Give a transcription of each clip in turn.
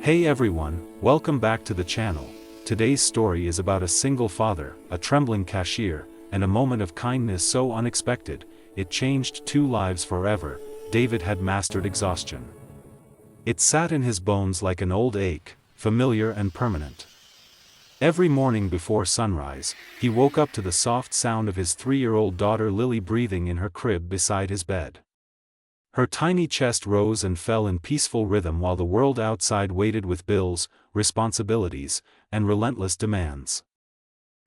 Hey everyone, welcome back to the channel. Today's story is about a single father, a trembling cashier, and a moment of kindness so unexpected, it changed two lives forever. David had mastered exhaustion. It sat in his bones like an old ache, familiar and permanent. Every morning before sunrise, he woke up to the soft sound of his 3-year-old daughter Lily breathing in her crib beside his bed. Her tiny chest rose and fell in peaceful rhythm while the world outside waited with bills, responsibilities, and relentless demands.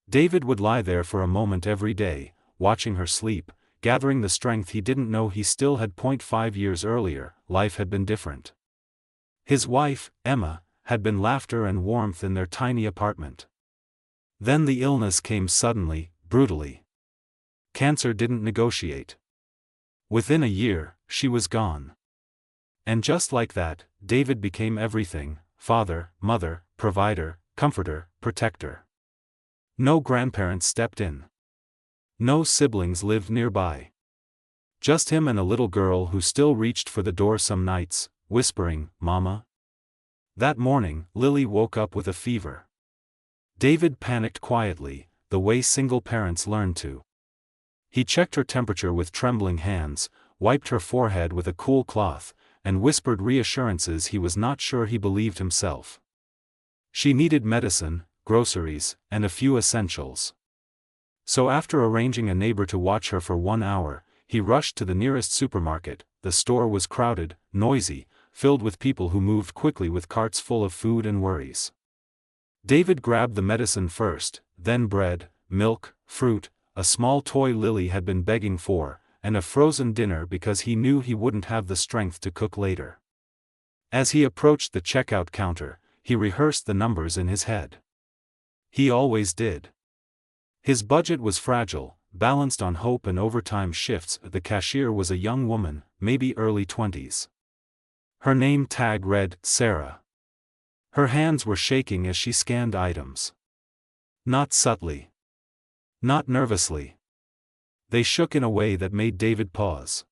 David would lie there for a moment every day, watching her sleep, gathering the strength he didn't know he still had. 5 years earlier, life had been different. His wife, Emma, had been laughter and warmth in their tiny apartment. Then the illness came suddenly, brutally. Cancer didn't negotiate. Within a year, she was gone. And just like that, David became everything: father, mother, provider, comforter, protector. No grandparents stepped in. No siblings lived nearby. Just him and a little girl who still reached for the door some nights, whispering, "Mama." That morning, Lily woke up with a fever. David panicked quietly, the way single parents learn to. He checked her temperature with trembling hands, wiped her forehead with a cool cloth, and whispered reassurances he was not sure he believed himself. She needed medicine, groceries, and a few essentials. So after arranging a neighbor to watch her for 1 hour, he rushed to the nearest supermarket. The store was crowded, noisy, filled with people who moved quickly with carts full of food and worries. David grabbed the medicine first, then bread, milk, fruit, a small toy Lily had been begging for, and a frozen dinner because he knew he wouldn't have the strength to cook later. As he approached the checkout counter, he rehearsed the numbers in his head. He always did. His budget was fragile, balanced on hope and overtime shifts. The cashier was a young woman, maybe early 20s. Her name tag read, Sarah. Her hands were shaking as she scanned items. Not subtly. Not nervously. They shook in a way that made David pause.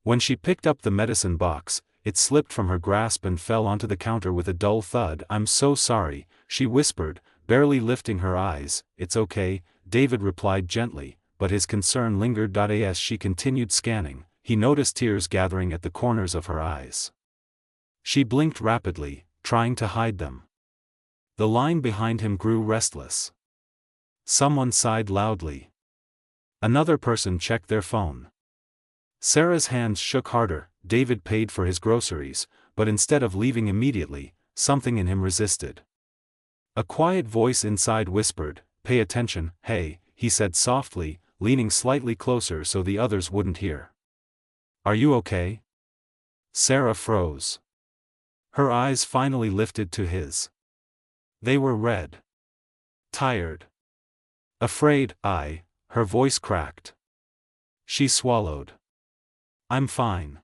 When she picked up the medicine box, it slipped from her grasp and fell onto the counter with a dull thud. "I'm so sorry," she whispered, barely lifting her eyes. "It's okay," David replied gently, but his concern lingered. As she continued scanning, he noticed tears gathering at the corners of her eyes. She blinked rapidly, trying to hide them. The line behind him grew restless. Someone sighed loudly. Another person checked their phone. Sarah's hands shook harder. David paid for his groceries, but instead of leaving immediately, something in him resisted. A quiet voice inside whispered, "Pay attention." "Hey," he said softly, leaning slightly closer so the others wouldn't hear. "Are you okay?" Sarah froze. Her eyes finally lifted to his. They were red. Tired. Afraid. Her voice cracked. She swallowed. "I'm fine."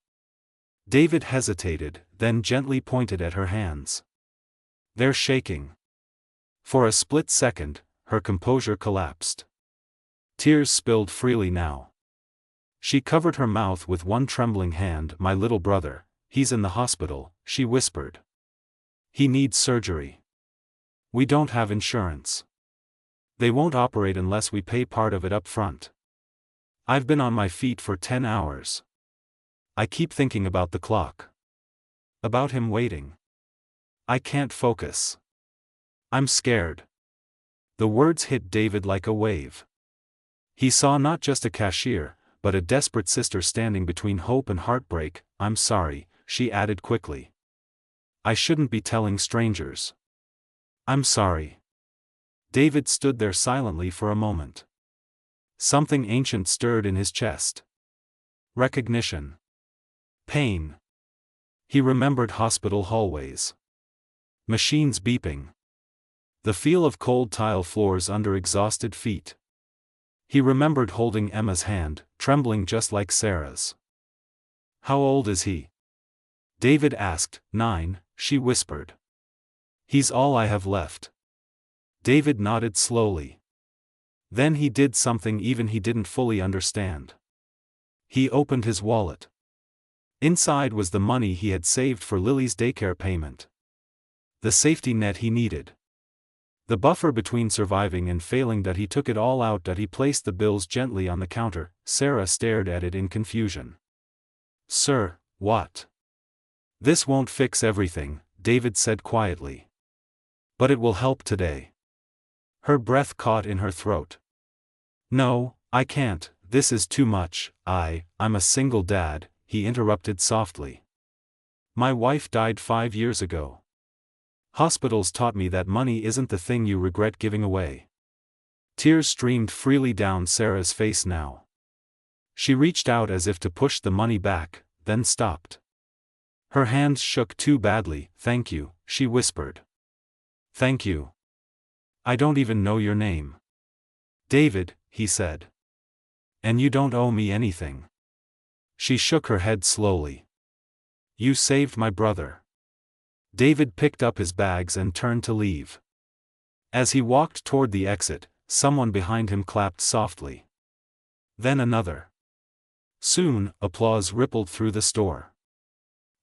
David hesitated, then gently pointed at her hands. "They're shaking." For a split second, her composure collapsed. Tears spilled freely now. She covered her mouth with one trembling hand. "My little brother, he's in the hospital," she whispered. "He needs surgery. We don't have insurance. They won't operate unless we pay part of it up front. I've been on my feet for 10 hours. I keep thinking about the clock. About him waiting. I can't focus. I'm scared." The words hit David like a wave. He saw not just a cashier, but a desperate sister standing between hope and heartbreak. "I'm sorry," she added quickly. "I shouldn't be telling strangers. I'm sorry." David stood there silently for a moment. Something ancient stirred in his chest. Recognition. Pain. He remembered hospital hallways. Machines beeping. The feel of cold tile floors under exhausted feet. He remembered holding Emma's hand, trembling just like Sarah's. "How old is he?" David asked. 9, she whispered. "He's all I have left." David nodded slowly. Then he did something even he didn't fully understand. He opened his wallet. Inside was the money he had saved for Lily's daycare payment. The safety net he needed. The buffer between surviving and failing that he took it all out that he placed the bills gently on the counter. Sarah stared at it in confusion. Sir, what? This won't fix everything, David said quietly. But it will help today. Her breath caught in her throat. No, I can't, this is too much. I'm a single dad, he interrupted softly. My wife died 5 years ago. Hospitals taught me that money isn't the thing you regret giving away. Tears streamed freely down Sarah's face now. She reached out as if to push the money back, then stopped. Her hands shook too badly. Thank you, she whispered. Thank you. I don't even know your name. David, he said. And you don't owe me anything. She shook her head slowly. You saved my brother. David picked up his bags and turned to leave. As he walked toward the exit, someone behind him clapped softly. Then another. Soon, applause rippled through the store.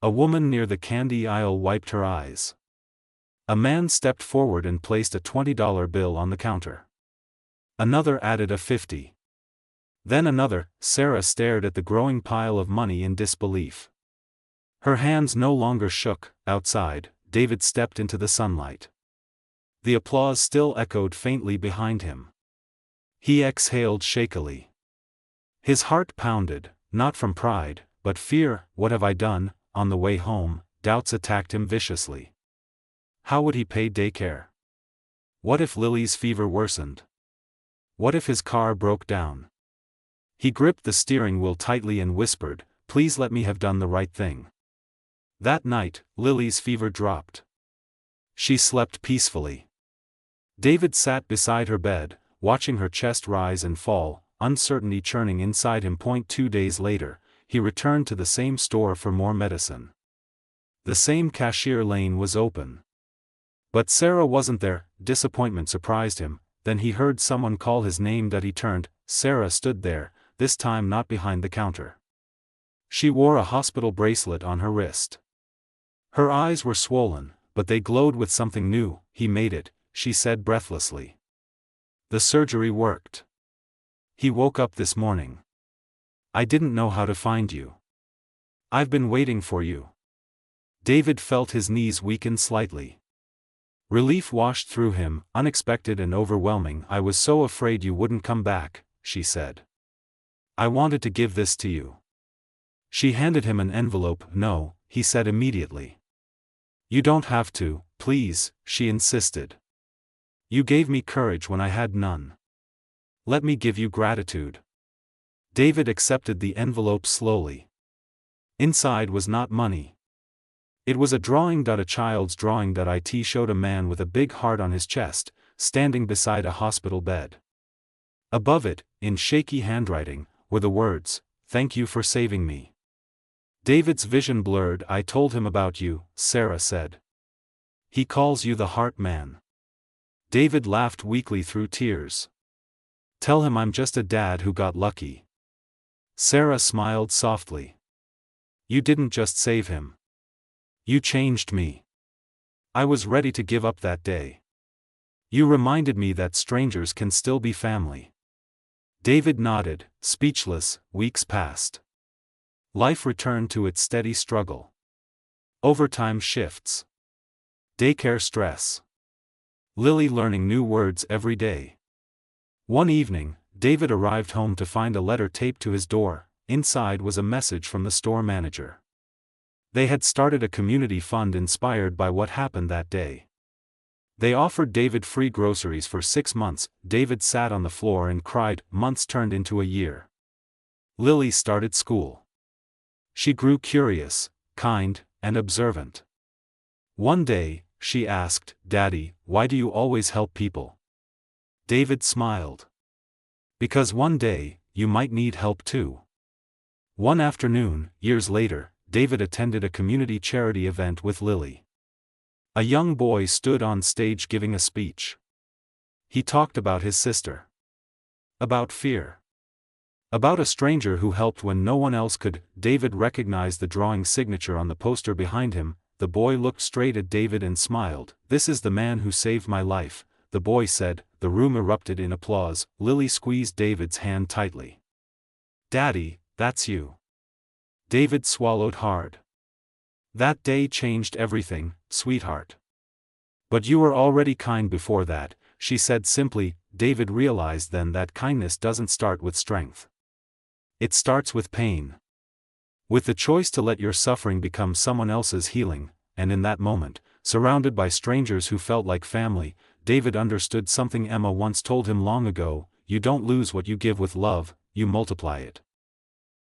A woman near the candy aisle wiped her eyes. A man stepped forward and placed a $20 bill on the counter. Another added a $50. Then another. Sarah stared at the growing pile of money in disbelief. Her hands no longer shook. Outside, David stepped into the sunlight. The applause still echoed faintly behind him. He exhaled shakily. His heart pounded, not from pride, but fear. What have I done? On the way home, doubts attacked him viciously. How would he pay daycare? What if Lily's fever worsened? What if his car broke down? He gripped the steering wheel tightly and whispered, please let me have done the right thing. That night, Lily's fever dropped. She slept peacefully. David sat beside her bed, watching her chest rise and fall, uncertainty churning inside him. 2 days later, he returned to the same store for more medicine. The same cashier lane was open. But Sarah wasn't there. Disappointment surprised him. Then he heard someone call his name. That he turned. Sarah stood there, this time not behind the counter. She wore a hospital bracelet on her wrist. Her eyes were swollen, but they glowed with something new. He made it, she said breathlessly. The surgery worked. He woke up this morning. I didn't know how to find you. I've been waiting for you. David felt his knees weaken slightly. Relief washed through him, unexpected and overwhelming. I was so afraid you wouldn't come back, she said. I wanted to give this to you. She handed him an envelope. No, he said immediately. You don't have to, please, she insisted. You gave me courage when I had none. Let me give you gratitude. David accepted the envelope slowly. Inside was not money. It was a drawing. A child's drawing. It showed a man with a big heart on his chest, standing beside a hospital bed. Above it, in shaky handwriting, were the words, "Thank you for saving me." David's vision blurred. I told him about you, Sarah said. He calls you the Heart Man. David laughed weakly through tears. Tell him I'm just a dad who got lucky. Sarah smiled softly. You didn't just save him. You changed me. I was ready to give up that day. You reminded me that strangers can still be family. David nodded, speechless. Weeks passed. Life returned to its steady struggle. Overtime shifts. Daycare stress. Lily learning new words every day. One evening, David arrived home to find a letter taped to his door. Inside was a message from the store manager. They had started a community fund inspired by what happened that day. They offered David free groceries for 6 months. David sat on the floor and cried. Months turned into a year. Lily started school. She grew curious, kind, and observant. One day, she asked, Daddy, why do you always help people? David smiled. Because one day, you might need help too. One afternoon, years later, David attended a community charity event with Lily. A young boy stood on stage giving a speech. He talked about his sister. About fear. About a stranger who helped when no one else could. David recognized the drawing signature on the poster behind him. The boy looked straight at David and smiled. "This is the man who saved my life," the boy said. The room erupted in applause. Lily squeezed David's hand tightly. "Daddy, that's you." David swallowed hard. "That day changed everything, sweetheart." "But you were already kind before that," she said simply. David realized then that kindness doesn't start with strength. It starts with pain. With the choice to let your suffering become someone else's healing, and in that moment, surrounded by strangers who felt like family, David understood something Emma once told him long ago: you don't lose what you give with love, you multiply it.